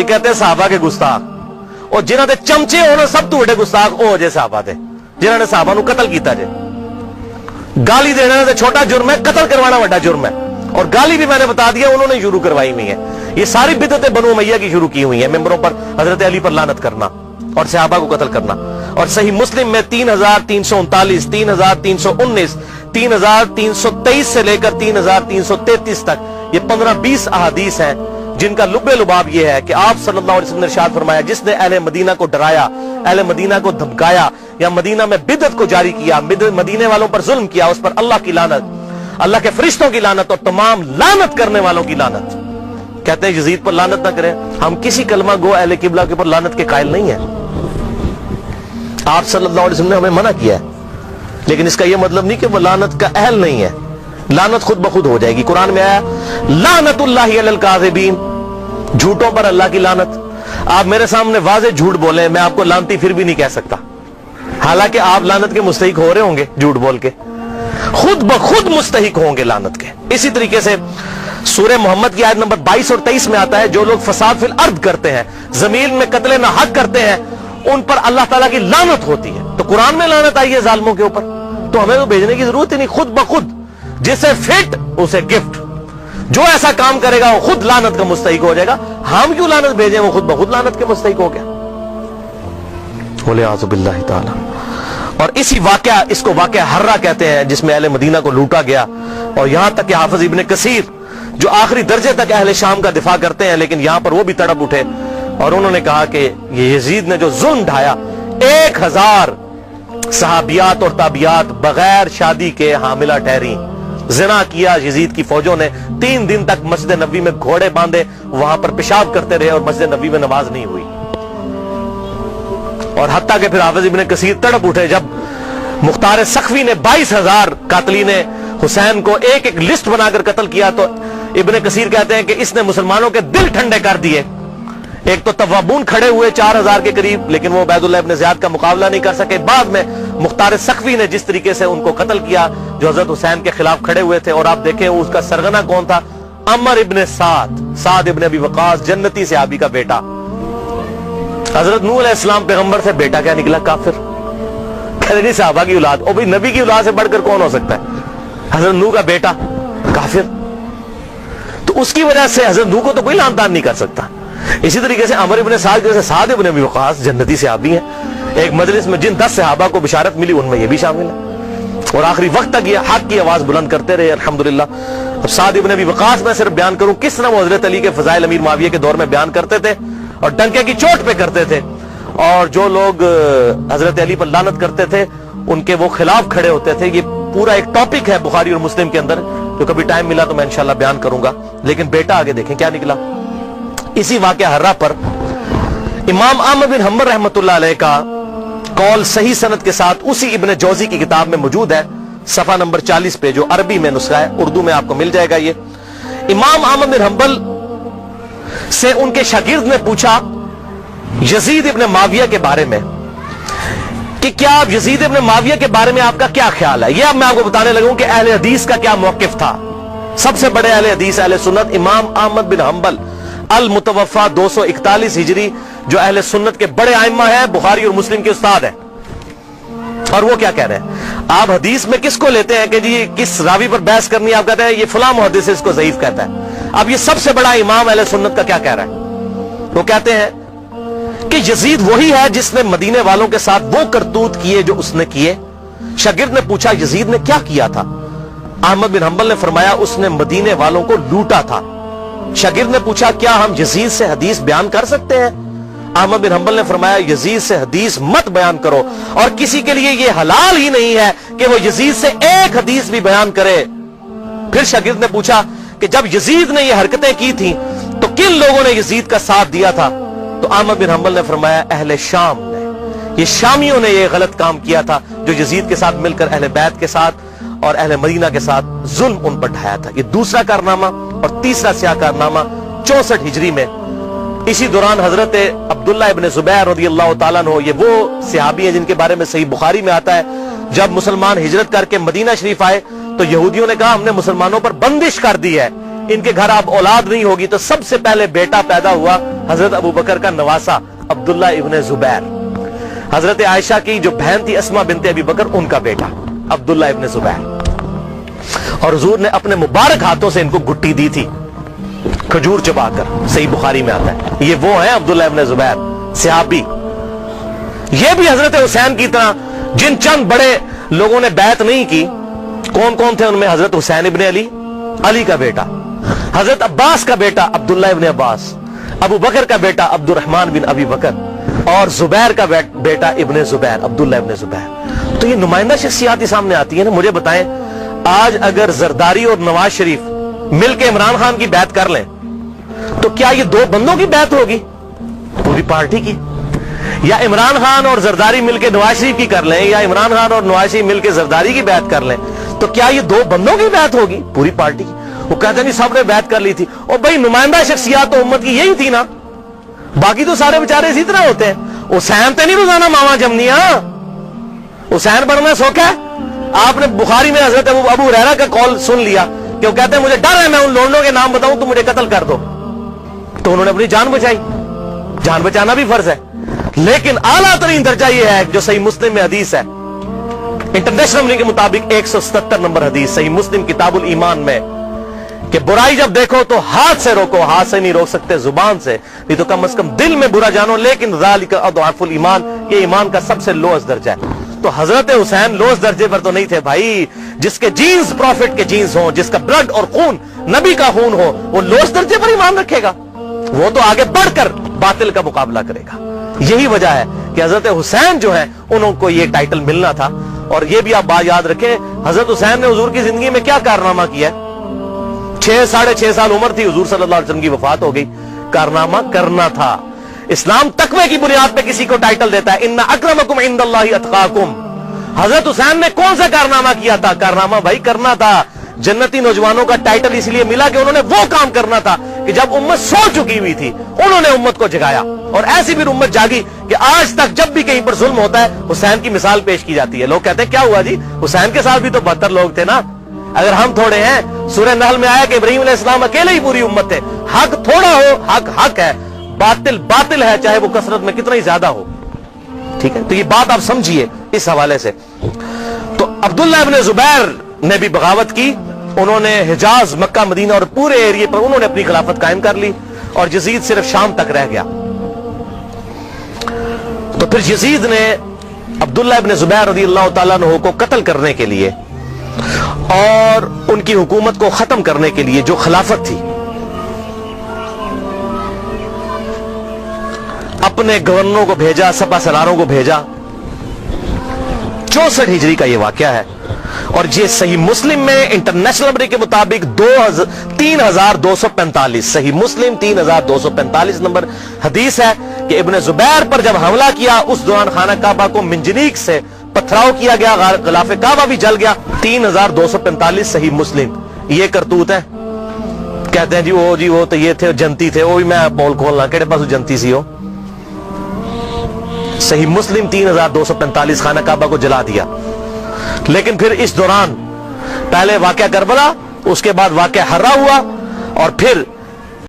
یہ کہتے ہیں صحابہ کے گستاخ, اور جنہوں نے چمچے ہونا سب تو بڑے گستاخ وہ جے صحابہ تھے جنہوں نے صحابہ نو قتل کیتا جے. گالی دینا سے چھوٹا جرم ہے, قتل کروانا بڑا جرم ہے, اور گالی بھی میں نے بتا دیا انہوں نے شروع کروائی ہوئی ہے. یہ ساری بدعتیں بنو امیہ کی شروع کی ہوئی ہیں, ممبروں پر حضرت علی پر لعنت کرنا اور صحابہ کو قتل کرنا. اور صحیح مسلم میں 3339, 3319, 3323 سے لے کر 3333 تک یہ 15-20 احادیث ہیں جن کا لب لباب یہ ہے کہ آپ صلی اللہ علیہ وسلم نے ارشاد فرمایا جس نے اہل مدینہ کو ڈرایا, اہل مدینہ کو دھمکایا یا مدینہ میں بدعت کو جاری کیا, مدینے والوں پر ظلم کیا, اس پر اللہ کی لعنت, اللہ کے فرشتوں کی لعنت اور تمام لعنت کرنے والوں کی لعنت. کہتے ہیں یزید پر لعنت نہ کریں. ہم کسی کلمہ گو اہل قبلہ کے پر لعنت کے قائل نہیں ہیں. آپ صلی اللہ علیہ وسلم نے ہمیں منع کیا ہے, لیکن اس کا یہ مطلب نہیں کہ وہ لعنت کا اہل نہیں ہے. لعنت خود بخود ہو جائے گی. قرآن میں آیا لعنت اللہ علی الکاذبین, جھوٹوں پر اللہ کی لعنت. آپ میرے سامنے واضح جھوٹ بولیں, میں آپ کو لعنتی پھر بھی نہیں کہہ سکتا, حالانکہ آپ لعنت کے مستحق ہو رہے ہوں گے. جھوٹ بول کے خود بخود مستحق ہوں گے لعنت کے. اسی طریقے سے سورہ محمد کی آیت نمبر 22 اور 23 میں آتا ہے جو لوگ فساد فی الارض کرتے ہیں, زمین میں قتل نہ حق کرتے ہیں, ان پر اللہ تعالیٰ کی لعنت ہوتی ہے. تو قرآن میں لعنت آئی ہے ظالموں کے اوپر, تو ہمیں تو بھیجنے کی ضرورت ہی نہیں. خود بخود جسے فٹ اسے گفٹ, جو ایسا کام کرے گا وہ خود لعنت کا مستحق ہو جائے گا. ہم کیوں لعنت بھیجیں, وہ خود بخود لعنت کے مستحق ہو گیا. وَلِعَاذُ بِاللَّهِ تعالی. اور اسی واقعہ, اس کو واقعہ حرہ کہتے ہیں جس میں اہل مدینہ کو لوٹا گیا, اور یہاں تک کہ حافظ ابن کثیر جو آخری درجے تک اہل شام کا دفاع کرتے ہیں, لیکن یہاں پر وہ بھی تڑپ اٹھے اور انہوں نے کہا کہ یہ یزید نے جو ظلم ڈھایا, 1000 صحابیات اور تابعات بغیر شادی کے حاملہ ٹھہری, زنا کیا یزید کی فوجوں نے. 3 دن تک مسجد نبوی میں گھوڑے باندھے وہاں پر پیشاب کرتے رہے اور مسجد نبوی میں نماز نہیں ہوئی. اور حتیٰ کہ پھر حافظ ابن کثیر تڑپ اٹھے جب مختار سخوی نے 22,000 قاتلین حسین کو ایک ایک لسٹ بنا کر قتل کیا, تو ابن کثیر کہتے ہیں کہ اس نے مسلمانوں کے دل ٹھنڈے کر دیے. ایک تو توابون کھڑے ہوئے 4000 کے قریب, لیکن وہ عبید اللہ ابن زیاد کا مقابلہ نہیں کر سکے. بعد میں مختار سخوی نے جس طریقے سے ان کو قتل کیا جو حضرت حسین کے خلاف کھڑے ہوئے تھے, اور آپ دیکھیں اس کا سرغنہ کون تھا, عمر ابن سعد ابن ابی وقاص, جنتی صحابی کا بیٹا. حضرت نوح علیہ السلام پیغمبر سے بیٹا کیا نکلا, کافر. کہتے نہیں صحابہ کی اولاد, اور بھئی نبی کی اولاد سے بڑھ کر کون ہو سکتا ہے, حضرت نوح کا بیٹا کافر. تو اس کی وجہ سے حضرت نوح کو تو کوئی لعن طعن نہیں کر سکتا. اسی طریقے سے عمر ابن سعد جیسے سعد ابن ابی وقاص جنتی صحابی ہیں, ایک مجلس میں جن 10 صحابہ کو بشارت ملی ان میں یہ بھی شامل ہے, اور آخری وقت تک یہ حق کی آواز بلند کرتے رہے الحمدللہ. اب سعد ابن ابی وقاص میں صرف بیان کروں کس طرح وہ حضرت علی کے فضائل امیر معاویہ کے دور میں بیان کرتے تھے اور ڈنکے کی چوٹ پہ کرتے تھے, اور جو لوگ حضرت علی پر لعنت کرتے تھے ان کے وہ خلاف کھڑے ہوتے تھے. یہ پورا ایک ٹاپک ہے بخاری اور مسلم کے اندر, جو کبھی ٹائم ملا تو میں انشاءاللہ بیان کروں گا. لیکن بیٹا آگے دیکھیں کیا نکلا. اسی واقعہ حرہ پر امام احمد بن حنبل رحمۃ اللہ علیہ کا قول صحیح سند کے ساتھ اسی ابن جوزی کی کتاب میں موجود ہے, صفحہ نمبر 40 پہ, جو عربی میں نسخہ ہے, اردو میں آپ کو مل جائے گا. یہ امام احمد بن حنبل سے ان کے شاگرد نے پوچھا یزید ابن معاویہ کے بارے میں کہ کیا آپ یزید ابن معاویہ کے بارے میں آپ کا کیا خیال ہے. یہ اب میں آپ کو بتانے لگوں کہ اہل حدیث کا کیا موقف تھا. سب سے بڑے اہل حدیث اہل سنت امام احمد بن حنبل المتوفا 241 ہجری, جو اہل سنت کے بڑے ائمہ ہیں, بخاری اور مسلم کے استاد ہیں. اور وہ کیا کہہ رہے ہیں, آپ حدیث میں کس کو لیتے ہیں کہ جی کس راوی پر بحث کرنی ہے, آپ کہتے ہیں یہ فلاں محدث اس کو ضعیف کہتا ہے. اب یہ سب سے بڑا امام اہل سنت کا کیا کہہ رہا ہے, وہ کہتے ہیں کہ یزید وہی ہے جس نے مدینے والوں کے ساتھ وہ کرتوت کیے جو اس نے کیے. شاگرد نے پوچھا یزید نے کیا کیا تھا. احمد بن حنبل نے فرمایا اس نے مدینے والوں کو لوٹا تھا. شاگرد نے پوچھا کیا ہم یزید سے حدیث بیان کر سکتے ہیں. احمد بن حنبل نے فرمایا یزید سے حدیث مت بیان کرو, اور کسی کے لیے یہ حلال ہی نہیں ہے کہ وہ یزید سے ایک حدیث بھی بیان کرے. پھر شاگرد نے پوچھا کہ جب یزید نے یہ حرکتیں کی تھیں تو کن لوگوں نے یزید کا ساتھ دیا تھا. تو احمد بن حنبل نے فرمایا اہل شام نے, یہ شامیوں نے یہ غلط کام کیا تھا جو یزید کے ساتھ مل کر اہل بیت کے ساتھ اور اہل مدینہ کے ساتھ ظلم ان پر ڈھایا تھا. یہ دوسرا کارنامہ. اور تیسرا سیاہ کارنامہ 64 ہجری میں اسی دوران حضرت عبداللہ ابن زبیر رضی اللہ تعالیٰ عنہ, یہ وہ صحابی ہیں جن کے بارے میں صحیح بخاری میں آتا ہے, جب مسلمان ہجرت کر کے مدینہ شریف آئے تو یہودیوں نے کہا ہم نے مسلمانوں پر بندش کر دی ہے, ان کے گھر اب اولاد نہیں ہوگی. تو سب سے پہلے بیٹا پیدا ہوا حضرت ابو بکر کا نواسا عبداللہ ابن زبیر، حضرت عائشہ کی جو بہن تھی اسما بنت ابی بکر ان کا بیٹا عبداللہ ابن زبیر، اور حضور نے اپنے مبارک ہاتھوں سے ان کو گٹی دی تھی کھجور چبا کر، صحیح بخاری میں آتا ہے۔ یہ وہ ہیں عبداللہ ابن زبیر صحابی، یہ بھی حضرت حسین کی طرح جن چند بڑے لوگوں نے بیعت نہیں کی، کون کون تھے ان میں؟ حضرت حسین ابن علی، علی کا بیٹا، حضرت عباس کا بیٹا عبداللہ ابن عباس، ابو بکر کا بیٹا عبد الرحمن بن ابی بکر، اور زبیر کا بیٹا ابن زبیر، عبداللہ ابن زبیر۔ تو یہ نمائندہ شخصیات ہی سامنے آتی ہیں نا۔ مجھے بتائیں، آج اگر زرداری اور نواز شریف مل کے عمران خان کی بیعت کر لیں تو کیا یہ دو بندوں کی بیعت ہوگی؟ پوری پارٹی کی۔ یا عمران خان اور زرداری مل کے نواز شریف کی کر لیں، یا عمران خان اور نواز شریف مل کے زرداری کی بیعت کر لیں تو کیا یہ دو بندوں کی بیعت ہوگی؟ پوری پارٹی کی۔ وہ کہتے ہیں نہیں سب نے بیعت کر لی تھی، اور بھائی نمائندہ شخصیات تو امت کی یہی تھی نا، باقی تو سارے بیچارے اسی طرح ہوتے ہیں۔ حسین تے نہیں روزانہ ماما جمنیاں، حسین بننا سوکھا ہے۔ آپ نے بخاری میں حضرت ابو ہریرہ کا قول سن لیا کہ وہ کہتے ہیں مجھے ڈر ہے میں ان لونڈوں کے نام بتاؤں تو مجھے قتل کر دو، تو انہوں نے اپنی جان بچائی۔ جان بچانا بھی فرض ہے، لیکن اعلیٰ ترین درجہ یہ ہے جو صحیح مسلم میں حدیث ہے، انٹرنیشنل نمبر کے مطابق 177 نمبر حدیث صحیح مسلم کتاب الایمان میں، کہ برائی جب دیکھو تو ہاتھ سے روکو، ہاتھ سے نہیں روک سکتے زبان سے، نہیں تو کم از کم دل میں برا جانو، لیکن ذالک اضعف الایمان، یہ ایمان کا سب سے لوئسٹ درجہ ہے۔ تو حضرت حسین لوئسٹ درجے پر تو نہیں تھے بھائی، جس کے جینز پروفٹ کے جینز ہوں، جس کا بلڈ اور خون نبی کا خون ہو، وہ لوئسٹ درجے پر ایمان رکھے گا؟ وہ تو آگے بڑھ کر باطل کا مقابلہ کرے گا۔ یہی وجہ ہے کہ حضرت حسین جو ہیں انہوں کو یہ ٹائٹل ملنا تھا۔ اور یہ بھی آپ بات یاد رکھیں، حضرت حسین نے حضور کی زندگی میں کیا کارنامہ کیا ہے؟ 6.5 سال عمر تھی، حضور صلی اللہ علیہ وسلم کی وفات ہو گئی۔ کارنامہ کرنا تھا۔ اسلام تقوی کی بنیاد پہ کسی کو ٹائٹل دیتا ہے، ان اکرمکم عند اللہ اتقاکم۔ حضرت حسین نے کون سا کارنامہ کیا تھا؟ کارنامہ بھائی کرنا تھا۔ جنتی نوجوانوں کا ٹائٹل اس لیے ملا کہ انہوں نے وہ کام کرنا تھا کہ جب امت سو چکی ہوئی تھی انہوں نے امت کو جگایا، اور ایسی بھی امت جاگی کہ آج تک جب بھی کہیں پر ظلم ہوتا ہے حسین کی مثال پیش کی جاتی ہے۔ لوگ کہتے ہیں کیا ہوا جی، حسین کے ساتھ بھی تو 72 لوگ تھے نا، اگر ہم تھوڑے ہیں۔ سورہ نحل میں آیا کہ ابراہیم علیہ السلام اکیلے ہی پوری امت تھے۔ حق تھوڑا ہو، حق حق ہے، باطل باطل ہے، چاہے وہ کثرت میں کتنا ہی زیادہ ہو۔ ٹھیک ہے، تو یہ بات آپ سمجھیے اس حوالے سے۔ تو عبداللہ ابن زبیر نے بھی بغاوت کی، انہوں نے حجاز، مکہ، مدینہ اور پورے ایریے پر انہوں نے اپنی خلافت قائم کر لی، اور یزید صرف شام تک رہ گیا۔ تو پھر یزید نے عبداللہ ابن زبیر رضی اللہ تعالیٰ عنہ کو قتل کرنے کے لیے اور ان کی حکومت کو ختم کرنے کے لیے جو خلافت تھی، اپنے گورنروں کو بھیجا، سپہ سالاروں کو بھیجا۔ 64 ہجری کا یہ واقعہ ہے، اور یہ صحیح مسلم میں انٹرنیشنل نمبر کے مطابق 3245 صحیح مسلم 3245 نمبر حدیث ہے کہ ابن زبیر پر جب حملہ کیا اس دوران خانہ کعبہ کو منجنیق سے پتھراؤ کیا گیا، غلاف کعبہ بھی جل گیا۔ 3245 صحیح مسلم۔ یہ کرتوت ہے، کہتے ہیں جی وہ تو یہ تھے جنتی تھے، وہ بھی میں پول کھولنا کہڑے پاس جنتی سی ہو۔ صحیح مسلم 3245 خانہ کعبہ کو جلا دیا۔ لیکن پھر اس دوران پہلے واقعہ کربلا، اس کے بعد واقعہ ہرا ہوا، اور پھر